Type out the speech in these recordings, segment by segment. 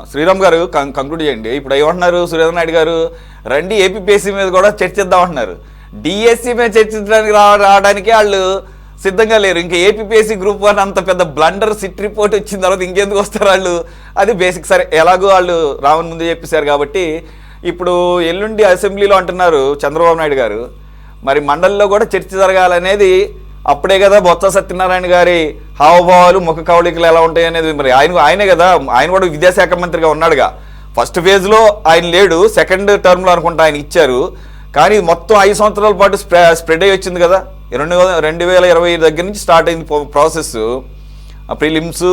శ్రీరామ్ గారు కంక్లూడ్ చేయండి. ఇప్పుడు ఏమంటున్నారు సురేంద్ర నాయుడు గారు, రండి ఏపీపీఎస్సీ మీద కూడా చర్చిద్దాం అంటున్నారు. డిఎస్సీ మీద చర్చించడానికి రావడానికి వాళ్ళు సిద్ధంగా లేరు. ఇంకా ఏపీపీఎస్సీ గ్రూప్ 1 అంత పెద్ద బ్లండర్ సిట్ రిపోర్ట్ వచ్చిన తర్వాత ఇంకెందుకు వస్తారు వాళ్ళు? అది బేసిక్. సరే, ఎలాగో వాళ్ళు రావణ ముందు చెప్పేశారు కాబట్టి ఇప్పుడు ఎల్లుండి అసెంబ్లీలో అంటున్నారు చంద్రబాబు నాయుడు గారు, మరి మండలిలో కూడా చర్చ జరగాలనేది అప్పుడే కదా బొత్స సత్యనారాయణ గారి హావభావాలు ముఖ కవళికలు ఎలా ఉంటాయి అనేది. మరి ఆయనే కదా, ఆయన కూడా విద్యాశాఖ మంత్రిగా ఉన్నాడుగా. ఫస్ట్ ఫేజ్లో ఆయన లేడు, సెకండ్ టర్మ్లో అనుకుంటా ఆయన ఇచ్చారు. కానీ మొత్తం 5 సంవత్సరాల పాటు స్ప్రెడ్ అయ్యి వచ్చింది కదా. 2020 దగ్గర నుంచి స్టార్ట్ అయింది ప్రాసెస్. ప్రిలిమ్స్,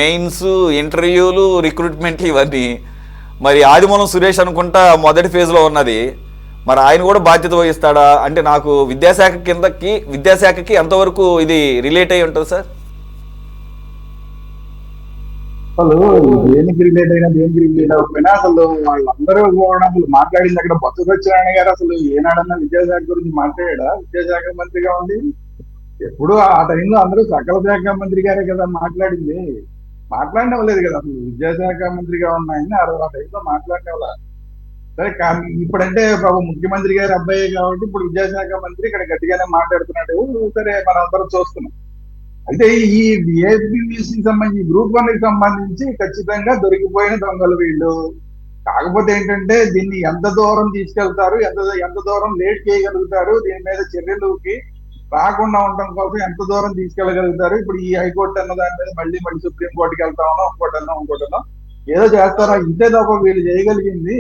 మెయిన్స్, ఇంటర్వ్యూలు, రిక్రూట్మెంట్లు ఇవన్నీ. మరి ఆదిమూలం సురేష్ అనుకుంటా మొదటి ఫేజ్లో ఉన్నది. మరి ఆయన కూడా బాధ్యత వహిస్తాడా అంటే నాకు విద్యాశాఖకి ఎంతవరకు ఇది రిలేట్ అయి ఉంటుంది సార్? అసలు దేనికి రిలేట్ అయినా దేనికి రిలేట్ అవ్వకపోయినా అసలు వాళ్ళందరూ కూడా అసలు మాట్లాడింది అక్కడ బొత్స సత్యనారాయణ గారు అసలు ఏనాడన్నా విద్యాశాఖ గురించి మాట్లాడా? విద్యాశాఖ మంత్రిగా ఉంది ఎప్పుడు ఆ టైంలో అందరూ సకల శాఖ మంత్రి గారే కదా మాట్లాడింది. మాట్లాడలేదు కదా అసలు. విద్యాశాఖ మంత్రిగా ఉన్న ఆయన ఆ టైంలో మాట్లాడేవాళ్ళ. సరే, కానీ ఇప్పుడంటే బాబు ముఖ్యమంత్రి గారి అబ్బాయి కాబట్టి ఇప్పుడు విద్యాశాఖ మంత్రి ఇక్కడ గట్టిగానే మాట్లాడుతున్నాడు. సరే, మనం అందరం చూస్తున్నాం. అయితే ఈ ఏపీపీఎస్సీకి సంబంధించి గ్రూప్ 1కి సంబంధించి ఖచ్చితంగా దొరికిపోయిన దొంగలు వీళ్ళు. కాకపోతే ఏంటంటే దీన్ని ఎంత దూరం తీసుకెళ్తారు, ఎంత దూరం లేట్ చేయగలుగుతారు, దీని మీద చర్యలకి రాకుండా ఉండడం కోసం ఎంత దూరం తీసుకెళ్ళగలుగుతారు. ఇప్పుడు ఈ హైకోర్టు అన్న దాని మీద మళ్ళీ సుప్రీంకోర్టుకి వెళ్తామనో ఇంకోటనో ఏదో చేస్తారో. ఇంతే తప్ప వీళ్ళు చేయగలిగింది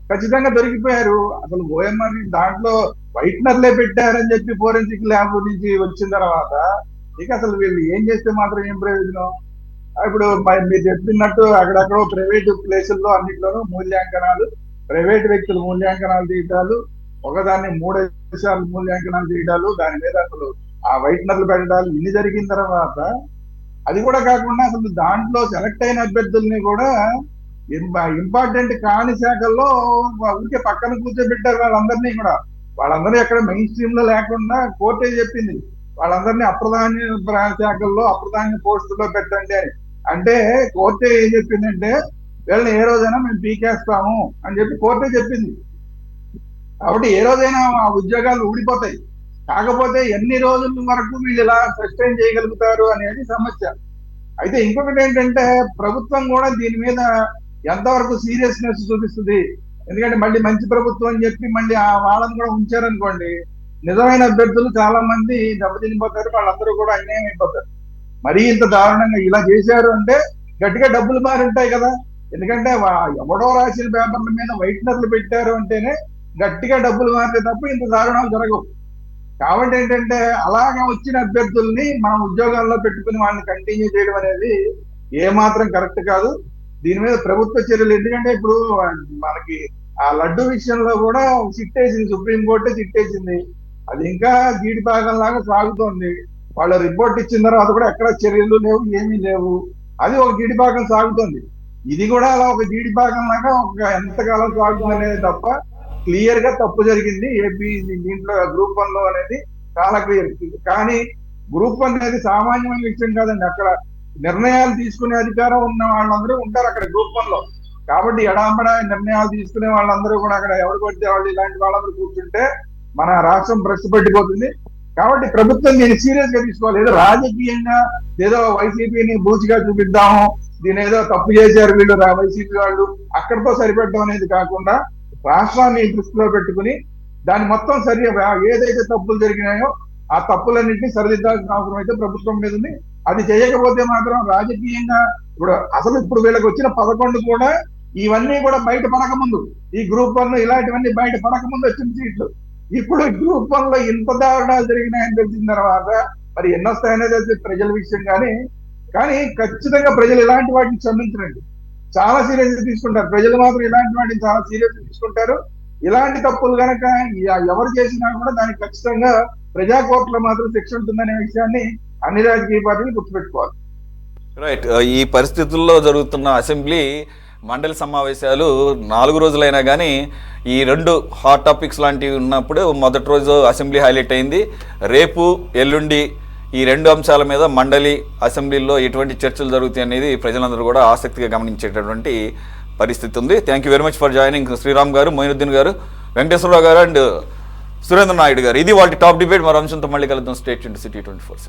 ఖచ్చితంగా దొరికిపోయారు. అసలు ఓఎంఆర్ దాంట్లో వైట్నర్లే పెట్టారని చెప్పి ఫోరెన్సిక్ ల్యాబ్ నుంచి వచ్చిన తర్వాత ఇక అసలు వీళ్ళు ఏం చేస్తే మాత్రం ఏం ప్రయోజనం? ఇప్పుడు మీరు చెప్పినట్టు అక్కడక్కడ ప్రైవేట్ ప్లేసుల్లో అన్నింటిలోనూ మూల్యాంకనాలు, ప్రైవేట్ వ్యక్తులు మూల్యాంకనాలు తీయటాలు, ఒకదాన్ని 3 సార్లు మూల్యాంకనాలు చేయటాలు, దాని మీద అసలు ఆ వైట్నర్లు పెట్టడాలు ఇన్ని జరిగిన తర్వాత అది కూడా కాకుండా అసలు దాంట్లో సెలెక్ట్ అయిన అభ్యర్థుల్ని కూడా ఇంపార్టెంట్ కాని శాఖల్లో ఊరికే పక్కన కూర్చోబెట్టారు వాళ్ళందరినీ కూడా. వాళ్ళందరూ ఎక్కడ మెయిన్ స్ట్రీమ్ లో లేకుండా కోర్టే చెప్పింది వాళ్ళందరినీ అప్రధాన శాఖల్లో అప్రధాన పోస్టుల్లో పెట్టండి అని. అంటే కోర్టే ఏం చెప్పిందంటే వీళ్ళని ఏ రోజైనా మేము పీకేస్తాము అని చెప్పి కోర్టే చెప్పింది. కాబట్టి ఏ రోజైనా ఆ ఉద్యోగాలు ఊడిపోతాయి. కాకపోతే ఎన్ని రోజుల వరకు వీళ్ళు ఇలా సస్టైన్ చేయగలుగుతారు అనేది సమస్య. అయితే ఇంకొకటి ఏంటంటే ప్రభుత్వం కూడా దీని మీద ఎంతవరకు సీరియస్నెస్ చూపిస్తుంది. ఎందుకంటే మళ్ళీ మంచి ప్రభుత్వం అని చెప్పి మళ్ళీ ఆ వాళ్ళని కూడా ఉంచారనుకోండి, నిజమైన అభ్యర్థులు చాలా మంది దెబ్బతినిపోతారు, వాళ్ళందరూ కూడా అన్యాయం అయిపోతారు. మరీ ఇంత దారుణంగా ఇలా చేశారు అంటే గట్టిగా డబ్బులు మారి ఉంటాయి కదా. ఎందుకంటే ఎవడో రాసిన పేపర్ల మీద వైట్నర్లు పెట్టారు అంటేనే గట్టిగా డబ్బులు మారితే తప్ప ఇంత దారుణాలు జరగవు. కాబట్టి ఏంటంటే అలాగా వచ్చిన అభ్యర్థుల్ని మనం ఉద్యోగాల్లో పెట్టుకుని వాళ్ళని కంటిన్యూ చేయడం అనేది ఏమాత్రం కరెక్ట్ కాదు. దీని మీద ప్రభుత్వ చర్యలు, ఎందుకంటే ఇప్పుడు మనకి ఆ లడ్డు విషయంలో కూడా సిట్టేసింది, సుప్రీంకోర్టే సిట్టేసింది. అది ఇంకా గీడిపాగం లాగా సాగుతోంది. వాళ్ళ రిపోర్ట్ ఇచ్చిన తర్వాత కూడా ఎక్కడ చర్యలు లేవు, ఏమీ లేవు. అది ఒక గీడిపాగం సాగుతోంది. ఇది కూడా అలా ఒక గీడిపాగం లాగా ఒక ఎంతకాలం సాగుతుంది అనేది తప్ప క్లియర్ గా తప్పు జరిగింది ఏపీ దీంట్లో గ్రూప్ 1లో అనేది చాలా క్లియర్. కానీ గ్రూప్ 1 అనేది సామాన్యమైన విషయం కాదండి. అక్కడ నిర్ణయాలు తీసుకునే అధికారం ఉన్న వాళ్ళందరూ ఉంటారు అక్కడ గ్రూప్ 1లో. కాబట్టి ఎడాంబడ నిర్ణయాలు తీసుకునే వాళ్ళందరూ కూడా అక్కడ ఎవరు పడితే వాళ్ళు ఇలాంటి వాళ్ళందరూ కూర్చుంటే మన రాష్ట్రం భ్రష్టు పట్టిపోతుంది. కాబట్టి ప్రభుత్వం దీన్ని సీరియస్ గా తీసుకోవాలి. ఏదో రాజకీయంగా ఏదో వైసీపీని బూచిగా చూపిద్దాము, దీని ఏదో తప్పు చేశారు వీళ్ళు వైసీపీ వాళ్ళు, అక్కడితో సరిపెట్టడం అనేది కాకుండా రాష్ట్రాన్ని దృష్టిలో పెట్టుకుని దాన్ని మొత్తం ఏదైతే తప్పులు జరిగినాయో ఆ తప్పులన్నింటినీ సరిదిద్దాల్సిన అవసరం అయితే ప్రభుత్వం మీద ఉంది. అది చేయకపోతే మాత్రం రాజకీయంగా ఇప్పుడు వీళ్ళకి వచ్చిన 11 కూడా ఇవన్నీ కూడా బయట పడకముందు, ఈ గ్రూప్ 1 ఇలాంటివన్నీ బయట పడకముందు వచ్చిన సీట్లు. ఇప్పుడు గ్రూప్ 1లో ఇంత దారుణాలు జరిగినాయని తెలిసిన తర్వాత మరి ఎన్నొస్తాయనేది ప్రజల విషయం. కానీ ఖచ్చితంగా ప్రజలు ఇలాంటి వాటిని క్షమించరండి, చాలా సీరియస్ గా తీసుకుంటారు. ప్రజలు మాత్రం ఇలాంటి వాటిని చాలా సీరియస్ గా తీసుకుంటారు. ఇలాంటి తప్పులు కనుక ఎవరు చేసినా కూడా దానికి ఖచ్చితంగా ప్రజా కోర్టులో మాత్రం శిక్ష ఉంటుందనే విషయాన్ని అన్ని రాజకీయ పార్టీలు గుర్తుపెట్టుకోవాలి. రైట్. ఈ పరిస్థితుల్లో జరుగుతున్న అసెంబ్లీ మండలి సమావేశాలు 4 రోజులైనా కానీ ఈ 2 హాట్ టాపిక్స్ లాంటివి ఉన్నప్పుడు మొదటి రోజు అసెంబ్లీ హైలైట్ అయింది. రేపు ఎల్లుండి ఈ రెండు అంశాల మీద మండలి అసెంబ్లీలో ఎటువంటి చర్చలు జరుగుతాయి అనేది ప్రజలందరూ కూడా ఆసక్తిగా గమనించేటటువంటి పరిస్థితి ఉంది. Thank you very much for joining Sriram garu, Moinuddin గారు, వెంకటేశ్వరరావు గారు అండ్ సురేంద్ర నాయుడు గారు. ఇది వాళ్ళ టాప్ డిబేట్. మరో అంశంతో మళ్ళీ కలుద్దాం. State into city 24.